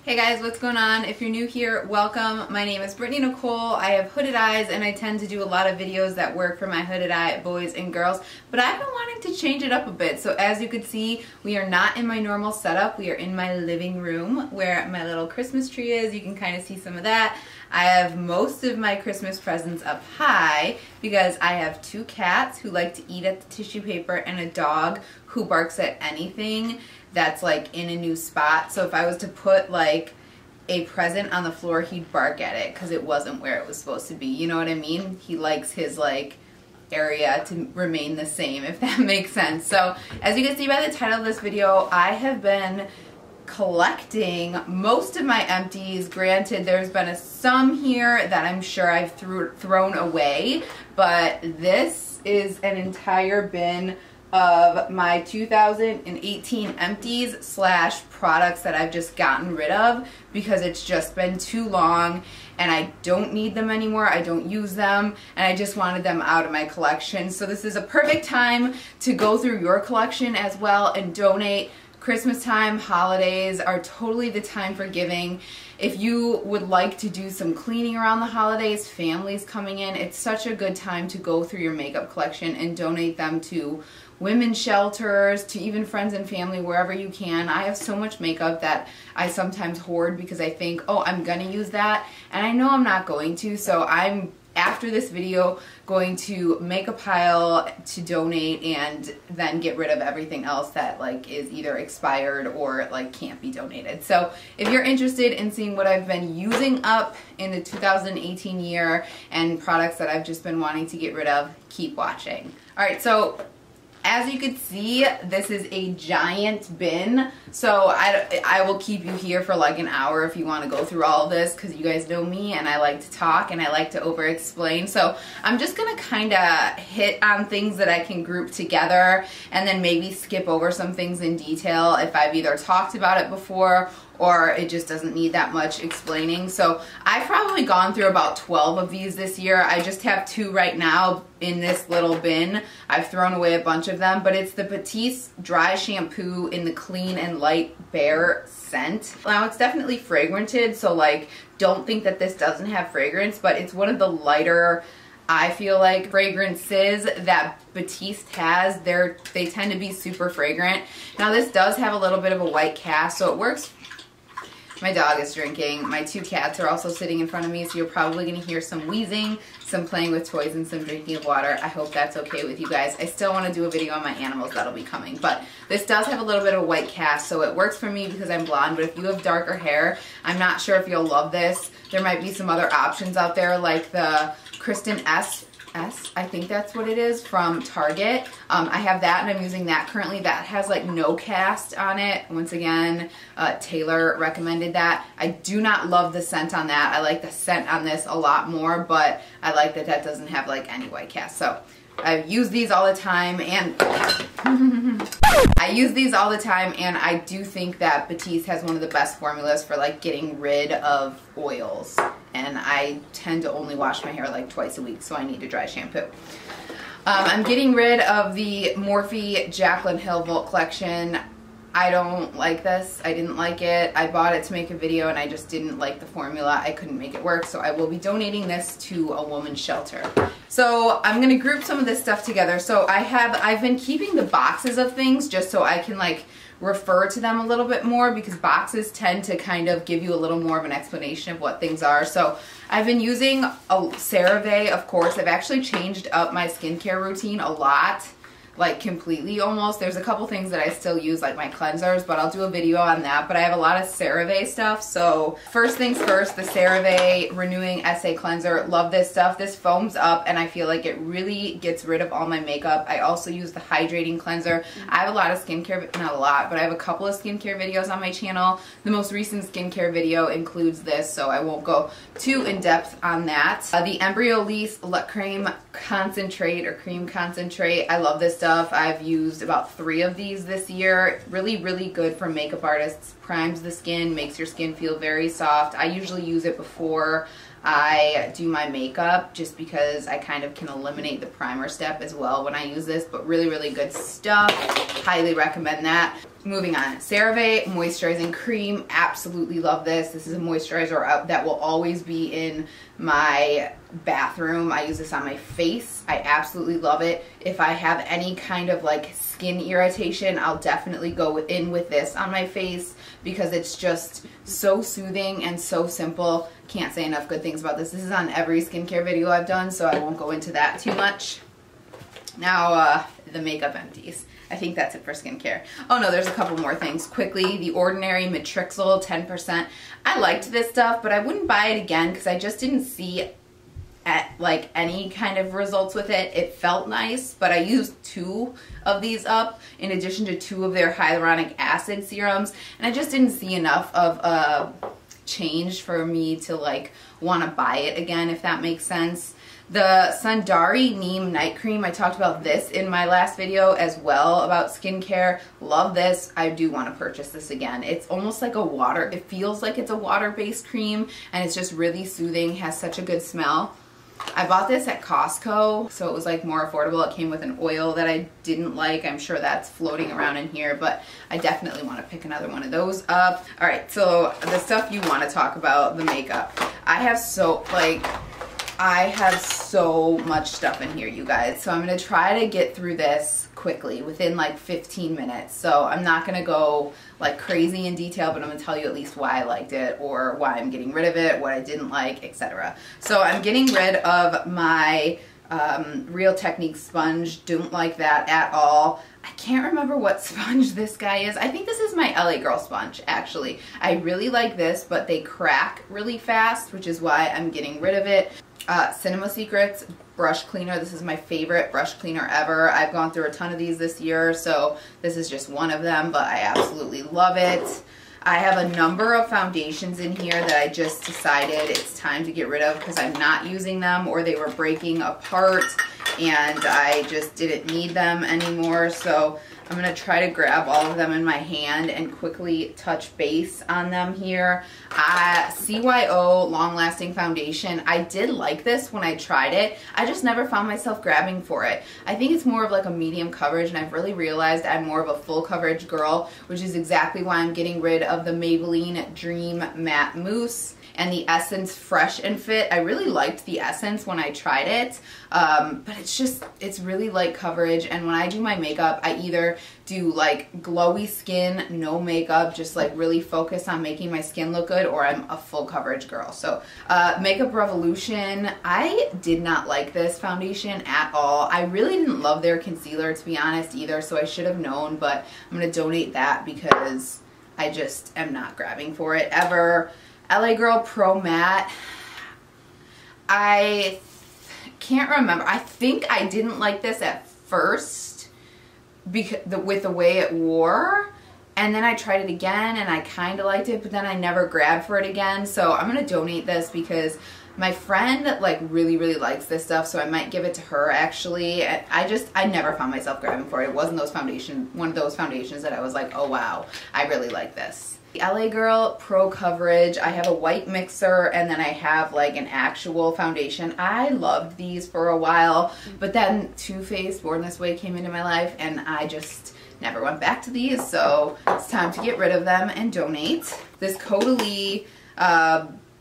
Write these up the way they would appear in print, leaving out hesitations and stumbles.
Hey guys, what's going on? If you're new here, welcome. My name is BrittanyNichole. I have hooded eyes and I tend to do a lot of videos that work for my hooded eye boys and girls, but I've been wanting to change it up a bit. So as you can see, we are not in my normal setup. We are in my living room where my little Christmas tree is. You can kind of see some of that. I have most of my Christmas presents up high because I have two cats who like to eat at the tissue paper and a dog who barks at anything that's like in a new spot. So if I was to put like a present on the floor, he'd bark at it because it wasn't where it was supposed to be. You know what I mean? He likes his like area to remain the same, if that makes sense. So as you can see by the title of this video, I have been collecting most of my empties. Granted, there's been some here that I'm sure I've thrown away, but this is an entire bin of my 2018 empties slash products that I've just gotten rid of because it's just been too long and I don't need them anymore. I don't use them and I just wanted them out of my collection. So this is a perfect time to go through your collection as well and donate. Christmas time, holidays are totally the time for giving. If you would like to do some cleaning around the holidays, families coming in, it's such a good time to go through your makeup collection and donate them to women's shelters, to even friends and family, wherever you can. I have so much makeup that I sometimes hoard because I think, oh, I'm gonna use that, and I know I'm not going to, so I'm, after this video, going to make a pile to donate and then get rid of everything else that like is either expired or like can't be donated. So if you're interested in seeing what I've been using up in the 2018 year and products that I've just been wanting to get rid of, keep watching. All right, so as you can see, this is a giant bin, so I will keep you here for like an hour if you want to go through all of this, because you guys know me and I like to talk and I like to over explain. So I'm just gonna kind of hit on things that I can group together and then maybe skip over some things in detail if I've either talked about it before or it just doesn't need that much explaining. So I've probably gone through about 12 of these this year. I just have 2 right now in this little bin. I've thrown away a bunch of them, but it's the BrittanyNichole dry shampoo in the clean and light bare scent. Now it's definitely fragranted, so like don't think that this doesn't have fragrance, but it's one of the lighter, I feel like, fragrances that BrittanyNichole has. They tend to be super fragrant. Now this does have a little bit of a white cast, so it works. My dog is drinking. My 2 cats are also sitting in front of me, so you're probably going to hear some wheezing, some playing with toys, and some drinking of water. I hope that's okay with you guys. I still want to do a video on my animals. That'll be coming. But this does have a little bit of a white cast, so it works for me because I'm blonde. But if you have darker hair, I'm not sure if you'll love this. There might be some other options out there, like the Kristen S, I think that's what it is, from Target. I have that and I'm using that currently. That has like no cast on it. Once again, Taylor recommended that. I do not love the scent on that. I like the scent on this a lot more, but I like that that doesn't have like any white cast. So I use these all the time and I do think that BrittanyNichole has one of the best formulas for like getting rid of oils. And I tend to only wash my hair like twice a week, so I need a dry shampoo. I'm getting rid of the Morphe Jaclyn Hill Volt collection. I don't like this. I didn't like it. I bought it to make a video and I just didn't like the formula. I couldn't make it work, so I will be donating this to a woman's shelter. So I'm gonna group some of this stuff together. So I've been keeping the boxes of things just so I can like refer to them a little bit more, because boxes tend to kind of give you a little more of an explanation of what things are. So I've been using a CeraVe, of course. I've actually changed up my skincare routine a lot, like completely almost. There's a couple things that I still use, like my cleansers, but I'll do a video on that. But I have a lot of CeraVe stuff. So first things first, the CeraVe Renewing Essay Cleanser. Love this stuff. This foams up and I feel like it really gets rid of all my makeup. I also use the Hydrating Cleanser. I have a lot of skincare, not a lot, but I have a couple of skincare videos on my channel. The most recent skincare video includes this, so I won't go too in depth on that. The Embryolisse Cream Concentrate or Cream Concentrate. I love this stuff. I've used about 3 of these this year. Really, really good for makeup artists. Primes the skin, makes your skin feel very soft. I usually use it before I do my makeup just because I kind of can eliminate the primer step as well when I use this, but really, really good stuff. Highly recommend that. moving on. CeraVe Moisturizing Cream. Absolutely love this. This is a moisturizer that will always be in my bathroom. I use this on my face. I absolutely love it. If I have any kind of like skin irritation, I'll definitely go in with this on my face because it's just so soothing and so simple. Can't say enough good things about this. This is on every skincare video I've done, so I won't go into that too much. Now, the makeup empties. I think that's it for skincare. Oh no, there's a couple more things. Quickly, The Ordinary Matrixyl 10%. I liked this stuff, but I wouldn't buy it again because I just didn't see like any kind of results with it. It felt nice, but I used 2 of these up in addition to 2 of their hyaluronic acid serums, and I just didn't see enough of a change for me to like want to buy it again, if that makes sense. The Sundari Neem Night Cream, I talked about this in my last video as well about skincare. Love this. I do want to purchase this again. It's almost like a water, it feels like it's a water-based cream, and it's just really soothing, has such a good smell. I bought this at Costco, so it was like more affordable. It came with an oil that I didn't like. I'm sure that's floating around in here, but I definitely want to pick another one of those up. All right, so the stuff you want to talk about, the makeup. I have so much stuff in here, you guys. So I'm going to try to get through this quickly within like 15 minutes. So I'm not going to go like crazy in detail, but I'm going to tell you at least why I liked it or why I'm getting rid of it, what I didn't like, etc. So I'm getting rid of my Real Technique sponge. Don't like that at all. I can't remember what sponge this guy is. I think this is my LA Girl sponge, actually. I really like this, but they crack really fast, which is why I'm getting rid of it. Cinema Secrets brush cleaner. This is my favorite brush cleaner ever. I've gone through a ton of these this year, so this is just one of them, but I absolutely love it. I have a number of foundations in here that I just decided it's time to get rid of because I'm not using them or they were breaking apart and I just didn't need them anymore. So I'm going to try to grab all of them in my hand and quickly touch base on them here. CYO Long Lasting Foundation. I did like this when I tried it. I just never found myself grabbing for it. I think it's more of like a medium coverage, and I've really realized I'm more of a full coverage girl, which is exactly why I'm getting rid of the Maybelline Dream Matte Mousse and the Essence Fresh and Fit. I really liked the Essence when I tried it, but it's really light coverage, and when I do my makeup, I either do like glowy skin, no makeup, just like really focus on making my skin look good, or I'm a full coverage girl. So Makeup Revolution, I did not like this foundation at all. I really didn't love their concealer, to be honest, either, so I should have known, but I'm going to donate that because I just am not grabbing for it ever. LA Girl Pro Matte, I can't remember. I think I didn't like this at first because with the way it wore, and then I tried it again and I kind of liked it, but then I never grabbed for it again. So I'm going to donate this because my friend like really likes this stuff, so I might give it to her actually. I never found myself grabbing for it. It wasn't one of those foundations that I was like, oh wow, I really like this. The LA Girl Pro Coverage, I have a white mixer and then I have like an actual foundation. I loved these for a while, but then Too Faced Born This Way came into my life and I just never went back to these, so it's time to get rid of them and donate. This Caudalie,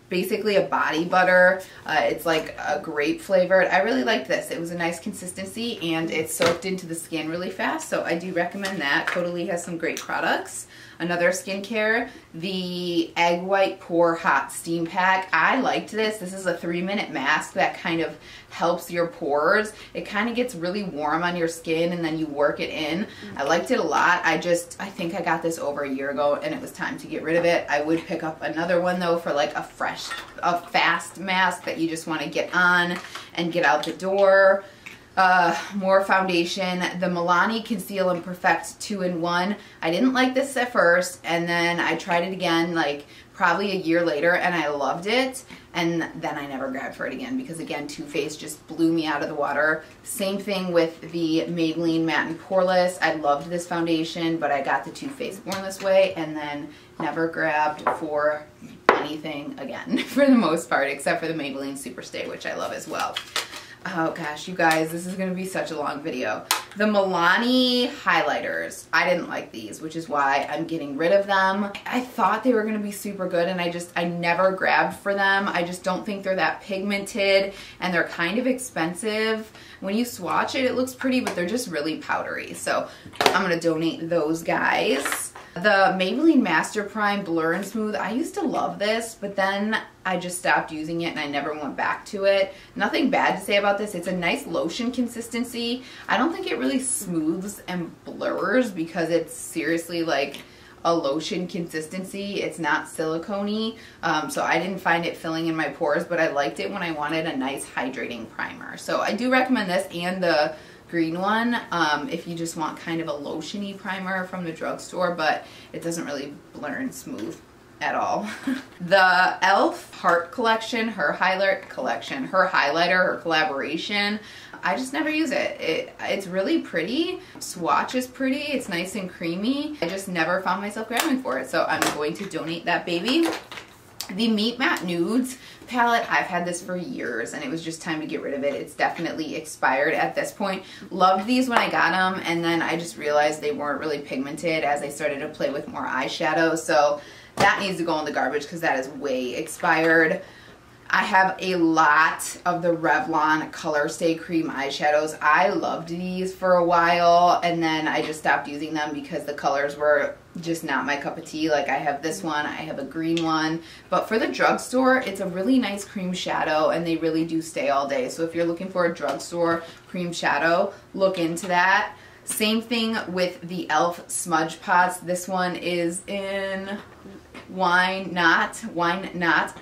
basically a body butter. It's like a grape flavored. I really liked this. It was a nice consistency and it soaked into the skin really fast, so I do recommend that. Caudalie has some great products. Another skincare, the Egg White Pore Hot Steam Pack. I liked this. This is a 3-minute mask that kind of helps your pores. It kind of gets really warm on your skin and then you work it in. I liked it a lot. I think I got this over a year ago and it was time to get rid of it. I would pick up another one though for like a fast mask that you just want to get on and get out the door. More foundation, the Milani Conceal and Perfect 2-in-1. I didn't like this at first, and then I tried it again like probably a year later and I loved it, and then I never grabbed for it again because again Too Faced just blew me out of the water. Same thing with the Maybelline Matte and Poreless. I loved this foundation, but I got the Too Faced Born This Way and then never grabbed for anything again for the most part, except for the Maybelline Superstay, which I love as well. Oh gosh, you guys, this is going to be such a long video. The Milani highlighters. I didn't like these, which is why I'm getting rid of them. I thought they were going to be super good, and I never grabbed for them. I just don't think they're that pigmented, and they're kind of expensive. When you swatch it, it looks pretty, but they're just really powdery. So I'm going to donate those guys. The Maybelline Master Prime Blur and Smooth, I used to love this, but then I just stopped using it and I never went back to it. Nothing bad to say about this. It's a nice lotion consistency. I don't think it really smooths and blurs because it's seriously like a lotion consistency. It's not silicone-y, so I didn't find it filling in my pores, but I liked it when I wanted a nice hydrating primer. So I do recommend this and the green one if you just want kind of a lotion-y primer from the drugstore, but it doesn't really blur and smooth at all. The e.l.f. Heart Collection, her highlighter, her collaboration, I just never use it. It's really pretty. Swatch is pretty. It's nice and creamy. I just never found myself grabbing for it, so I'm going to donate that baby. The Meet Matte Nudes palette, I've had this for years and it was just time to get rid of it. It's definitely expired at this point. Loved these when I got them, and then I just realized they weren't really pigmented as I started to play with more eyeshadow, so that needs to go in the garbage because that is way expired. I have a lot of the Revlon Color Stay Cream eyeshadows. I loved these for a while, and then I just stopped using them because the colors were just not my cup of tea. Like I have this one, I have a green one, but for the drugstore, it's a really nice cream shadow and they really do stay all day. So if you're looking for a drugstore cream shadow, look into that. Same thing with the e.l.f. Smudge Pots. This one is in Wine Not.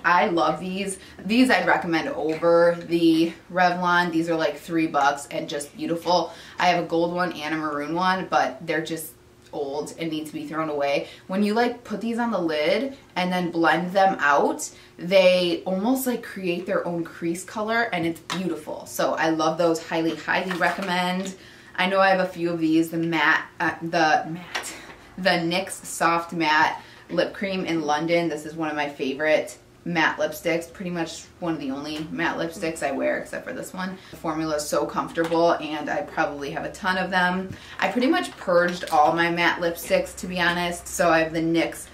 I love these. These I'd recommend over the Revlon. These are like $3 and just beautiful. I have a gold one and a maroon one, but they're just old and need to be thrown away. When you like put these on the lid and then blend them out, they almost like create their own crease color and it's beautiful. So I love those. Highly recommend. I know I have a few of these. The NYX Soft Matte Lip Cream in London. This is one of my favorite matte lipsticks. Pretty much one of the only matte lipsticks I wear except for this one. The formula is so comfortable and I probably have a ton of them. I pretty much purged all my matte lipsticks, to be honest. So I have the NYX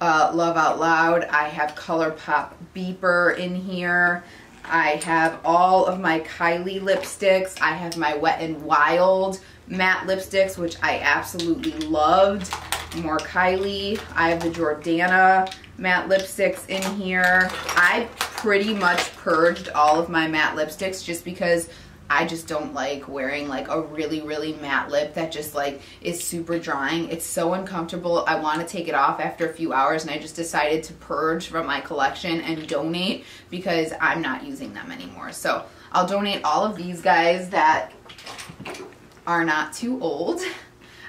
Love Out Loud. I have ColourPop Beeper in here. I have all of my Kylie lipsticks. I have my Wet n Wild matte lipsticks, which I absolutely loved. More Kylie. I have the Jordana matte lipsticks in here. I pretty much purged all of my matte lipsticks just because I just don't like wearing like a really matte lip that just like is super drying. It's so uncomfortable. I want to take it off after a few hours, and I just decided to purge from my collection and donate because I'm not using them anymore. So I'll donate all of these guys that are not too old.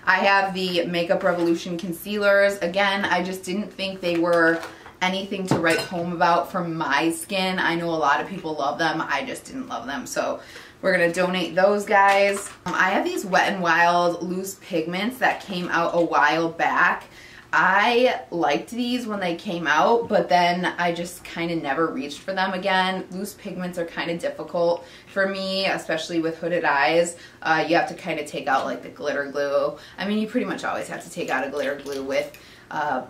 I have the Makeup Revolution concealers. Again, I just didn't think they were anything to write home about for my skin. I know a lot of people love them. I just didn't love them. So we're going to donate those guys. I have these Wet n Wild loose pigments that came out a while back. I liked these when they came out, but then I just kind of never reached for them again. Loose pigments are kind of difficult for me, especially with hooded eyes. You have to kind of take out like the glitter glue. I mean, you pretty much always have to take out a glitter glue with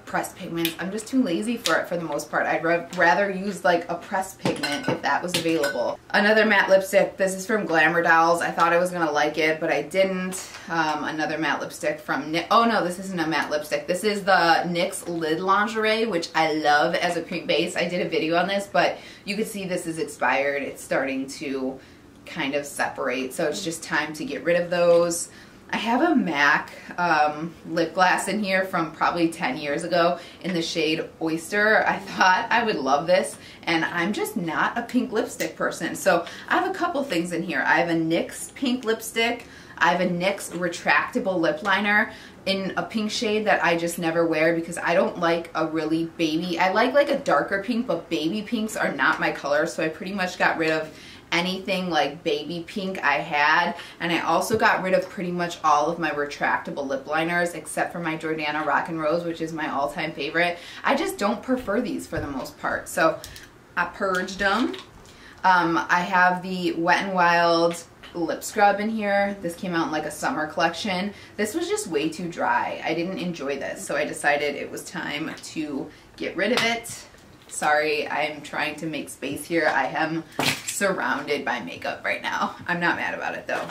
pressed pigments. I'm just too lazy for it for the most part. I'd rather use like a pressed pigment if that was available. Another matte lipstick. This is from Glamour Dolls. I thought I was gonna like it, but I didn't. Another matte lipstick from oh no, this isn't a matte lipstick. This is the NYX Lid Lingerie, which I love as a cream base. I did a video on this, but you can see this is expired. It's starting to kind of separate, so it's just time to get rid of those. I have a MAC lip gloss in here from probably 10 years ago in the shade Oyster. I thought I would love this, and I'm just not a pink lipstick person. So I have a couple things in here. I have a NYX pink lipstick. I have a NYX retractable lip liner in a pink shade that I just never wear because I don't like a really baby. I like a darker pink, but baby pinks are not my color, so I pretty much got rid of anything like baby pink I had, and I also got rid of pretty much all of my retractable lip liners except for my Jordana Rock and Rose, which is my all-time favorite. I just don't prefer these for the most part, so I purged them. I have the Wet n Wild lip scrub in here. This came out in like a summer collection. This was just way too dry. I didn't enjoy this, so I decided it was time to get rid of it. Sorry, I'm trying to make space here. I am surrounded by makeup right now. I'm not mad about it though.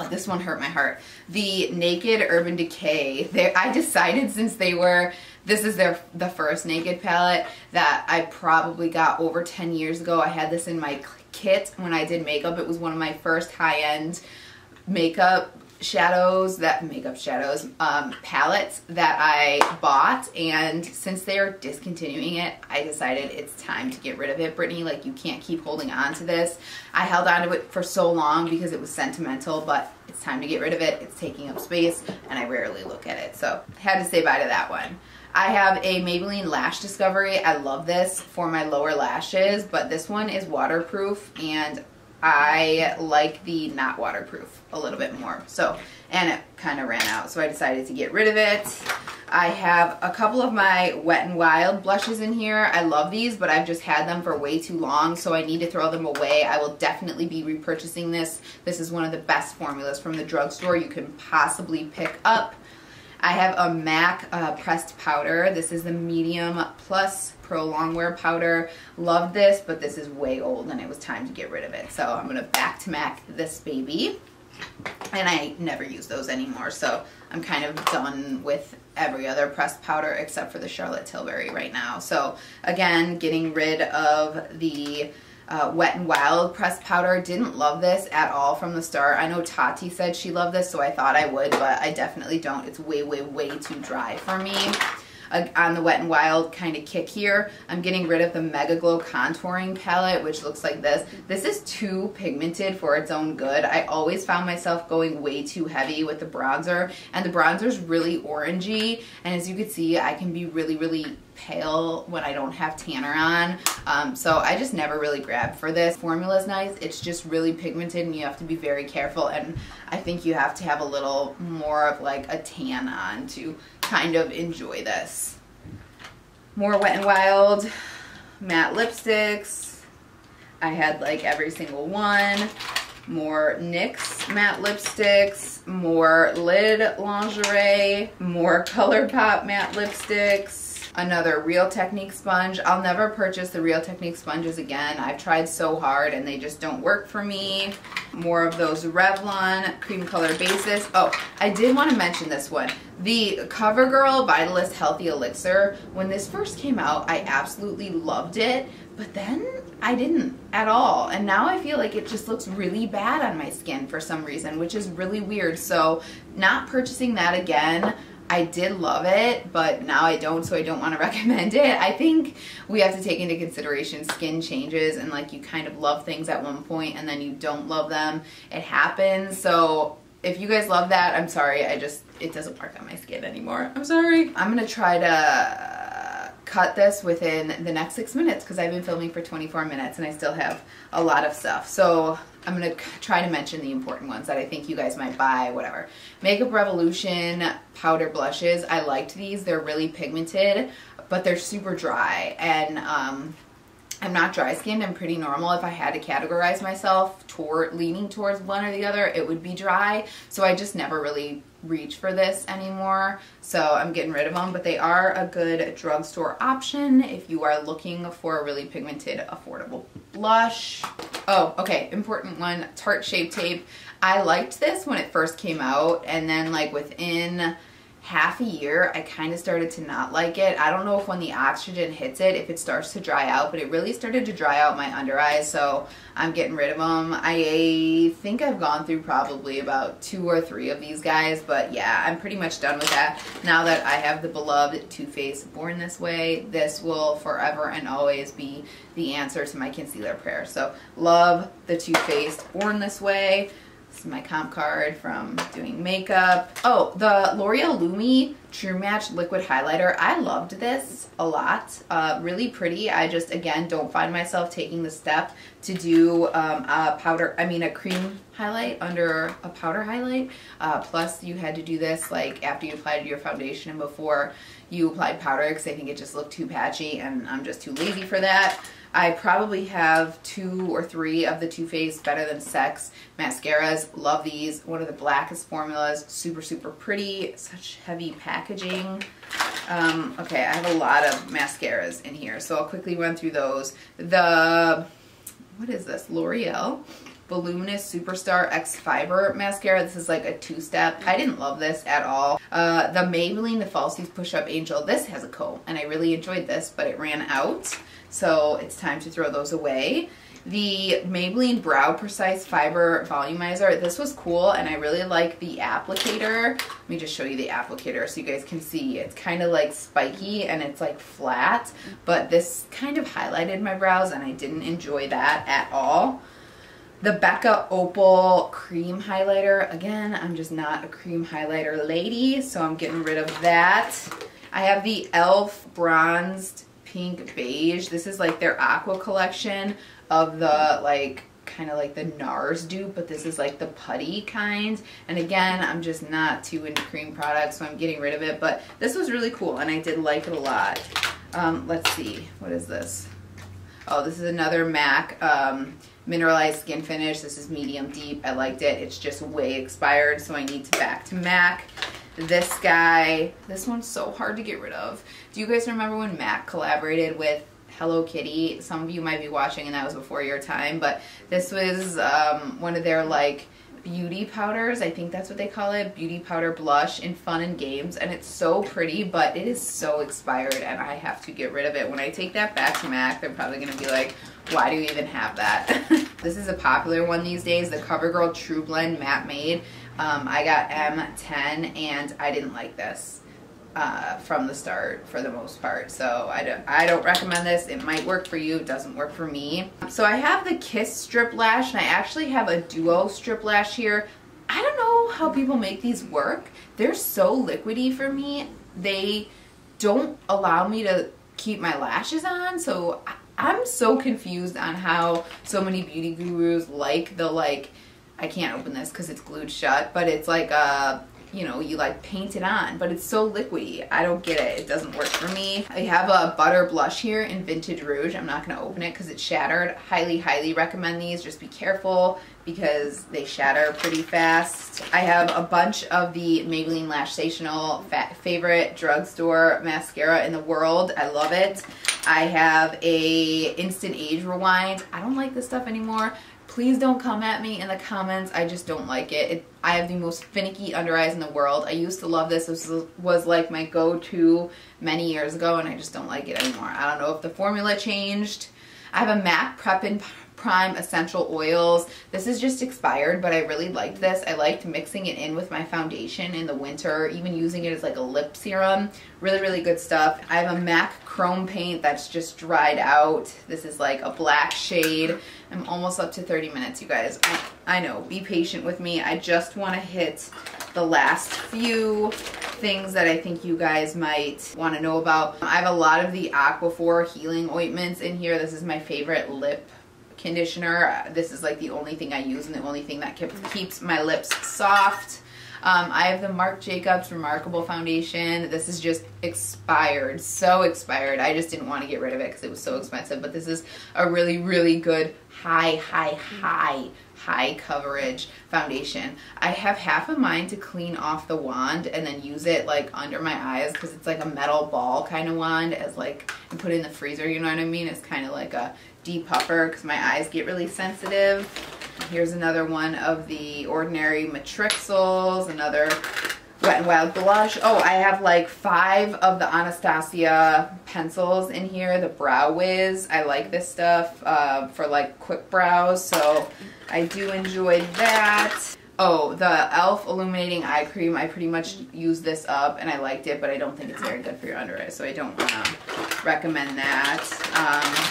This one hurt my heart. The Naked Urban Decay. I decided since this is the first Naked palette that I probably got over 10 years ago. I had this in my kit when I did makeup. It was one of my first high-end makeup shadows palettes that I bought, and since they are discontinuing it, I decided it's time to get rid of it. Brittany, like, you can't keep holding on to this. I held on to it for so long because it was sentimental, but it's time to get rid of it. It's taking up space and I rarely look at it, so I had to say bye to that one. I have a Maybelline Lash Discovery. I love this for my lower lashes, but this one is waterproof and I like the not waterproof a little bit more. So, and it kind of ran out, so I decided to get rid of it. I have a couple of my Wet n Wild blushes in here. I love these, but I've just had them for way too long, so I need to throw them away. I will definitely be repurchasing this. This is one of the best formulas from the drugstore you can possibly pick up. I have a MAC pressed powder. This is the Medium Plus Pro Longwear powder. Love this, but this is way old and it was time to get rid of it. So I'm gonna back to MAC this baby. And I never use those anymore, so I'm kind of done with every other pressed powder except for the Charlotte Tilbury right now. So again, getting rid of the Wet n Wild pressed powder. Didn't love this at all from the start. I know Tati said she loved this, so I thought I would, but I definitely don't. It's way, way, way too dry for me. On the Wet n Wild kind of kick here, I'm getting rid of the Mega Glow contouring palette, which looks like this. This is too pigmented for its own good. I always found myself going way too heavy with the bronzer, and the bronzer's really orangey, and as you can see, I can be really, really pale when I don't have tanner on, so I just never really grabbed for this. Formula's nice, it's just really pigmented and you have to be very careful, and I think you have to have a little more of like a tan on to kind of enjoy this. More Wet n Wild matte lipsticks. I had like every single one. More NYX matte lipsticks, more Lid lingerie, more ColourPop matte lipsticks, another Real Technique sponge. I'll never purchase the Real Technique sponges again. I've tried so hard and they just don't work for me. More of those Revlon cream color bases. Oh, I did want to mention this one. The CoverGirl Vitalist Healthy Elixir. When this first came out, I absolutely loved it, but then I didn't at all. And now I feel like it just looks really bad on my skin for some reason, which is really weird. So not purchasing that again. I did love it, but now I don't, so I don't want to recommend it. I think we have to take into consideration skin changes, and like you kind of love things at one point and then you don't love them. It happens. So if you guys love that, I'm sorry. It doesn't work on my skin anymore. I'm sorry. I'm going to try to cut this within the next 6 minutes because I've been filming for 24 minutes and I still have a lot of stuff. So I'm going to try to mention the important ones that I think you guys might buy, whatever. Makeup Revolution powder blushes. I liked these. They're really pigmented, but they're super dry. And I'm not dry skinned. I'm pretty normal. If I had to categorize myself leaning towards one or the other, it would be dry. So I just never really reach for this anymore. So I'm getting rid of them, but they are a good drugstore option if you are looking for a really pigmented, affordable blush. Oh, okay, important one, Tarte Shape Tape. I liked this when it first came out, and then like within half a year, I kind of started to not like it. I don't know if when the oxygen hits it, if it starts to dry out, but it really started to dry out my under eyes, so I'm getting rid of them. I think I've gone through probably about 2 or 3 of these guys, but yeah, I'm pretty much done with that. Now that I have the beloved Too Faced Born This Way, this will forever and always be the answer to my concealer prayer. So love the Too Faced Born This Way. This is my comp card from doing makeup. Oh, the L'Oreal Lumi True Match Liquid Highlighter. I loved this a lot. Really pretty. I just, again, don't find myself taking the step to do a cream highlight under a powder highlight. Plus, you had to do this like after you applied your foundation and before you applied powder because I think it just looked too patchy and I'm just too lazy for that. I probably have 2 or 3 of the Too Faced Better Than Sex mascaras. Love these. One of the blackest formulas. Super, super pretty. Such heavy packaging. Okay, I have a lot of mascaras in here, so I'll quickly run through those. What is this? L'Oreal Voluminous Superstar X Fiber Mascara. This is like a 2-step. I didn't love this at all. The Maybelline, the Falsies Push-Up Angel. This has a comb, and I really enjoyed this, but it ran out, so it's time to throw those away. The Maybelline Brow Precise Fiber Volumizer. This was cool, and I really like the applicator. Let me just show you the applicator so you guys can see. It's kind of like spiky, and it's like flat, but this kind of highlighted my brows, and I didn't enjoy that at all. The Becca Opal Cream Highlighter. Again, I'm just not a cream highlighter lady, so I'm getting rid of that. I have the e.l.f. Bronzed Pink Beige. This is like their Aqua collection of the like kind of like the NARS dupe, but this is like the putty kind. And again, I'm just not too into cream products, so I'm getting rid of it. But this was really cool, and I did like it a lot. Let's see, what is this? Oh, this is another MAC Mineralized Skin Finish. This is medium deep. I liked it. It's just way expired, so I need to back to MAC. This guy, this one's so hard to get rid of. Do you guys remember when MAC collaborated with Hello Kitty? Some of you might be watching, and that was before your time, but this was one of their like beauty powders. I think that's what they call it. Beauty powder blush in Fun and Games, and it's so pretty, but it is so expired, and I have to get rid of it. When I take that back to MAC, they're probably going to be like, why do you even have that? This is a popular one these days, the CoverGirl True Blend Matte Made. I got M10, and I didn't like this from the start for the most part, so I don't recommend this. It might work for you, it doesn't work for me. So I have the Kiss Strip Lash, and I actually have a Duo Strip Lash here. I don't know how people make these work. They're so liquidy for me. They don't allow me to keep my lashes on, so I'm so confused on how so many beauty gurus like the I can't open this because it's glued shut, but it's like you know, you like paint it on, but it's so liquidy. I don't get it. It doesn't work for me. I have a Butter Blush here in Vintage Rouge. I'm not going to open it because it's shattered. Highly, highly recommend these. Just be careful because they shatter pretty fast. I have a bunch of the Maybelline Lash Sensational favorite drugstore mascara in the world. I love it. I have a Instant Age Rewind. I don't like this stuff anymore. Please don't come at me in the comments. I just don't like it. I have the most finicky under eyes in the world. I used to love this. This was like my go-to many years ago, and I just don't like it anymore. I don't know if the formula changed. I have a MAC Prep and Prime Essential Oils. This is just expired, but I really liked this. I liked mixing it in with my foundation in the winter, even using it as like a lip serum. Really, really good stuff. I have a MAC Chrome Paint that's just dried out. This is like a black shade. I'm almost up to 30 minutes, you guys. I know, be patient with me. I just want to hit the last few things that I think you guys might want to know about. I have a lot of the Aquaphor healing ointments in here. This is my favorite lip conditioner. This is like the only thing I use and the only thing that keeps my lips soft. I have the Marc Jacobs Remarkable Foundation. This is just expired, so expired. I just didn't want to get rid of it because it was so expensive, but this is a really, really good high coverage foundation. I have half of mine to clean off the wand and then use it like under my eyes because it's like a metal ball kind of wand as like, and put it in the freezer, you know what I mean? It's kind of like a depuffer because my eyes get really sensitive. Here's another one of the Ordinary Matrixels, another Wet n Wild blush. Oh, I have like 5 of the Anastasia pencils in here, the Brow Wiz. I like this stuff for like quick brows, so I do enjoy that. Oh, the e.l.f. Illuminating Eye Cream. I pretty much used this up and I liked it, but I don't think it's very good for your under eyes, so I don't want to recommend that.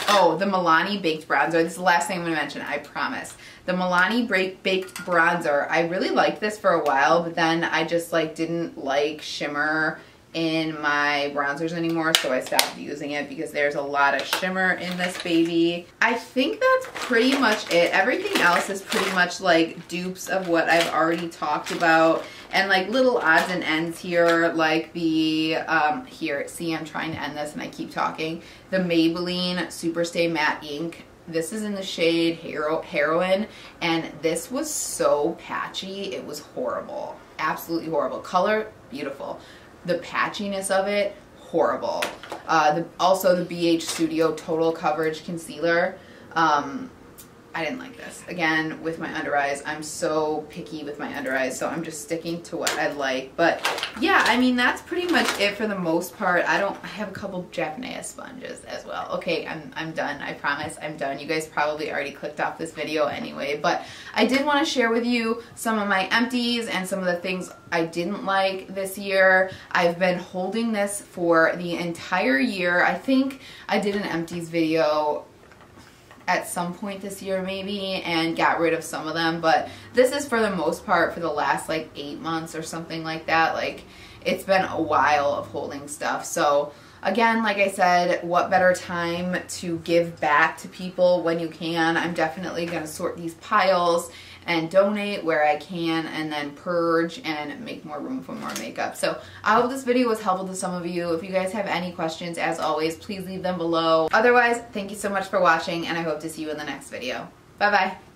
Oh, the Milani Baked Bronzer. This is the last thing I'm going to mention, I promise. The Milani Baked Bronzer. I really liked this for a while, but then I just like didn't like shimmer in my bronzers anymore, so I stopped using it because there's a lot of shimmer in this baby. I think that's pretty much it. Everything else is pretty much like dupes of what I've already talked about, and like little odds and ends here, like the here, see, I'm trying to end this and I keep talking. The Maybelline Superstay Matte Ink. This is in the shade Heroin, and this was so patchy. It was horrible. Absolutely horrible. Color, beautiful. The patchiness of it, horrible. Also the BH Studio Total Coverage Concealer. I didn't like this. Again, with my under eyes, I'm so picky with my under eyes, so I'm just sticking to what I like. But yeah, I mean, that's pretty much it for the most part. I have a couple Japanese sponges as well. Okay, I'm done. I promise I'm done. You guys probably already clicked off this video anyway, but I did want to share with you some of my empties and some of the things I didn't like this year. I've been holding this for the entire year. I think I did an empties video at some point this year maybe and got rid of some of them, but this is for the most part for the last like 8 months or something like that. Like, it's been a while of holding stuff. So again, like I said, what better time to give back to people when you can. I'm definitely going to sort these piles and donate where I can, and then purge and make more room for more makeup. So I hope this video was helpful to some of you. If you guys have any questions, as always, please leave them below. Otherwise, thank you so much for watching, and I hope to see you in the next video. Bye bye.